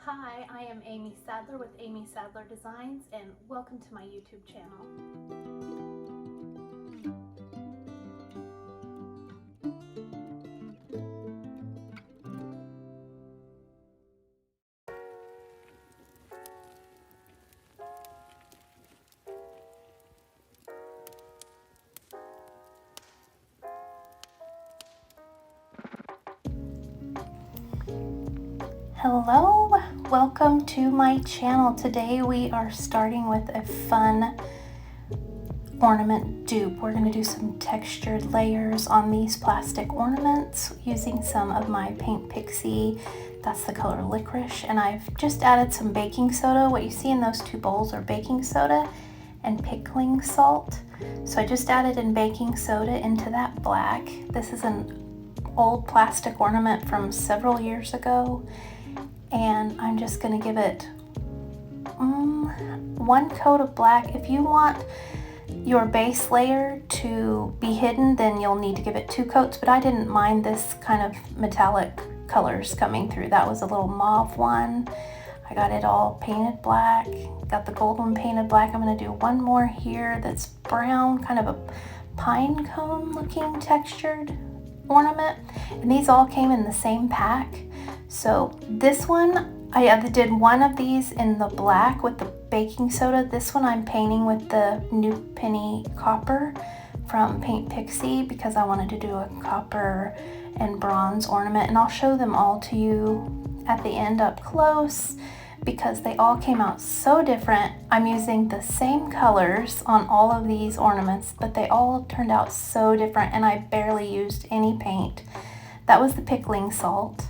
Hi, I am Amy Sadler with Amy Sadler Designs, and welcome to my YouTube channel. Hello, welcome to my channel. Today we are starting with a fun ornament dupe. We're going to do some textured layers on these plastic ornaments using some of my paint pixie. That's the color licorice, and I've just added some baking soda. What you see in those two bowls are baking soda and pickling salt. So I just added in baking soda into that black. This is an old plastic ornament from several years ago, and I'm just going to give it one coat of black. If you want your base layer to be hidden, then you'll need to give it 2 coats, but I didn't mind this kind of metallic colors coming through. That was a little mauve one. I got it all painted black, got the gold one painted black. I'm going to do one more here that's brown, kind of a pine cone looking textured ornament, and these all came in the same pack. So this one, I did one of these in the black with the baking soda. This one I'm painting with the new penny copper from Paint Pixie because I wanted to do a copper and bronze ornament, and I'll show them all to you at the end up close because they all came out so different. I'm using the same colors on all of these ornaments, but they all turned out so different, and I barely used any paint. That was the pickling salt.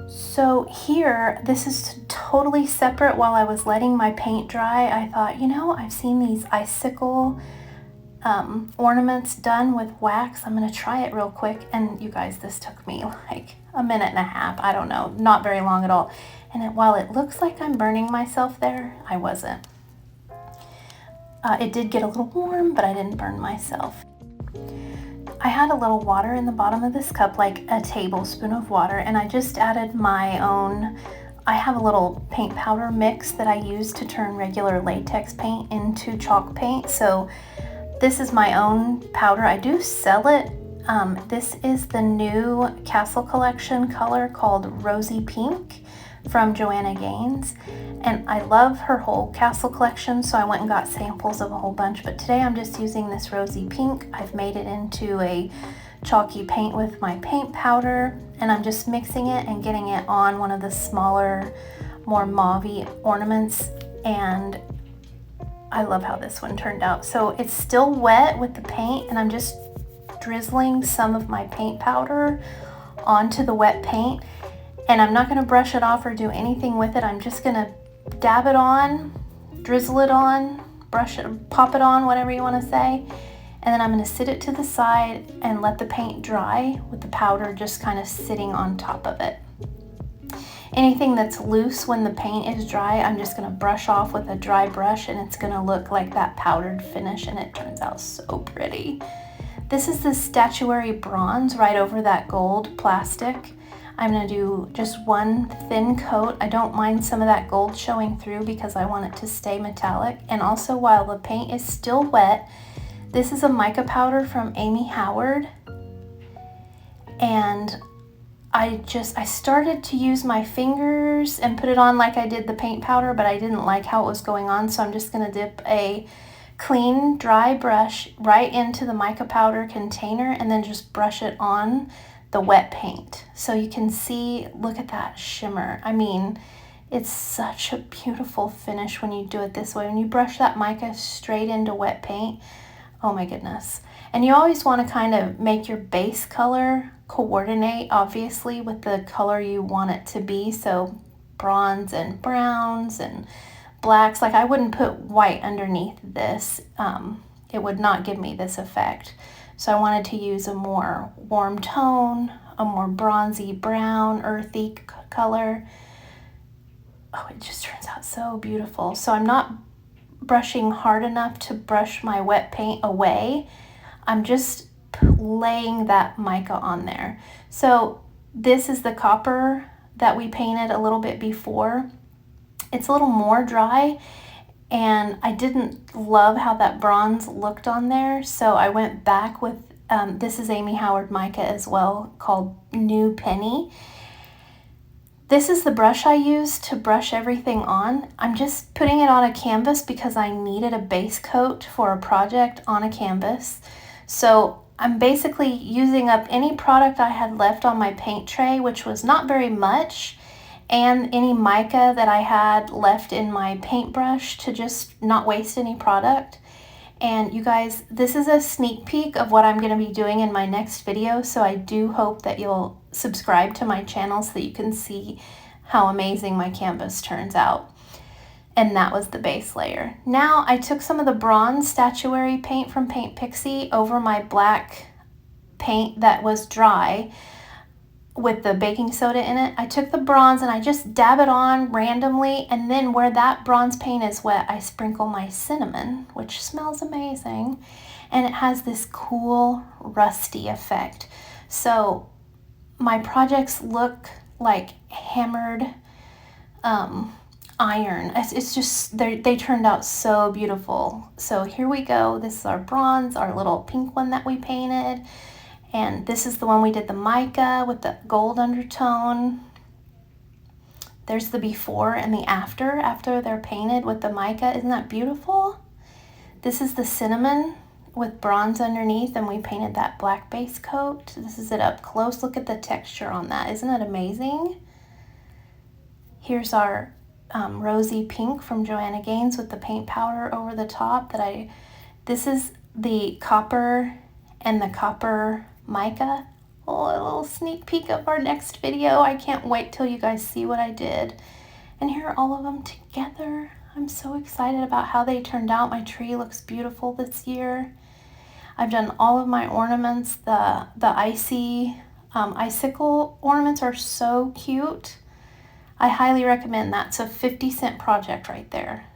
So here, this is totally separate. While I was letting my paint dry, I thought, you know, I've seen these icicle ornaments done with wax. I'm gonna try it real quick. And you guys, this took me like a minute and a half. I don't know, not very long at all. And while it looks like I'm burning myself there, I wasn't. It did get a little warm, but I didn't burn myself. I had a little water in the bottom of this cup, like a tablespoon of water, and I just added my own. I have a little paint powder mix that I use to turn regular latex paint into chalk paint. So this is my own powder. I do sell it. This is the new Castle Collection color called Rosy Pink from Joanna Gaines, and I love her whole Castle collection, so I went and got samples of a whole bunch, but today I'm just using this Rosy Pink. I've made it into a chalky paint with my paint powder, and I'm just mixing it and getting it on one of the smaller, more mauve-y ornaments, and I love how this one turned out. So it's still wet with the paint, and I'm just drizzling some of my paint powder onto the wet paint. And I'm not going to brush it off or do anything with it. I'm just going to dab it on, drizzle it on, brush it, pop it on, whatever you want to say. And then I'm going to sit it to the side and let the paint dry with the powder just kind of sitting on top of it. Anything that's loose when the paint is dry, I'm just going to brush off with a dry brush, and it's going to look like that powdered finish, and it turns out so pretty. This is the statuary bronze right over that gold plastic. I'm going to do just one thin coat. I don't mind some of that gold showing through because I want it to stay metallic. And also, while the paint is still wet, this is a mica powder from Amy Howard. And I started to use my fingers and put it on like I did the paint powder, but I didn't like how it was going on. So I'm just going to dip a clean, dry brush right into the mica powder container and then just brush it on the wet paint. So you can see, look at that shimmer. I mean, it's such a beautiful finish when you do it this way. When you brush that mica straight into wet paint, oh my goodness. And you always want to kind of make your base color coordinate, obviously, with the color you want it to be. So bronze and browns and blacks. Like I wouldn't put white underneath this. It would not give me this effect. So I wanted to use a more warm tone, a more bronzy brown, earthy color. Oh, it just turns out so beautiful. So I'm not brushing hard enough to brush my wet paint away. I'm just laying that mica on there. So this is the copper that we painted a little bit before. It's a little more dry, and I didn't love how that bronze looked on there, so I went back with, this is Amy Howard mica as well, called New Penny. This is the brush I use to brush everything on. I'm just putting it on a canvas because I needed a base coat for a project on a canvas. So I'm basically using up any product I had left on my paint tray, which was not very much, and any mica that I had left in my paintbrush to just not waste any product. And you guys, this is a sneak peek of what I'm going to be doing in my next video, so I do hope that you'll subscribe to my channel so that you can see how amazing my canvas turns out. And that was the base layer. Now I took some of the bronze statuary paint from Paint Pixie over my black paint that was dry with the baking soda in it. I took the bronze and I just dab it on randomly, and then where that bronze paint is wet, I sprinkle my cinnamon, which smells amazing, and it has this cool rusty effect. So my projects look like hammered iron. It's just, they turned out so beautiful. So here we go. This is our bronze, our little pink one that we painted. And this is the one we did the mica with the gold undertone. There's the before and the after they're painted with the mica. Isn't that beautiful? This is the cinnamon with bronze underneath, and we painted that black base coat. This is it up close. Look at the texture on that. Isn't that amazing? Here's our rosy pink from Joanna Gaines with the paint powder over the top. This is the copper and the copper mica. Oh, a little sneak peek of our next video. I can't wait till you guys see what I did. And here are all of them together. I'm so excited about how they turned out. My tree looks beautiful this year. I've done all of my ornaments. The icy icicle ornaments are so cute. I highly recommend that. It's a 50-cent project right there.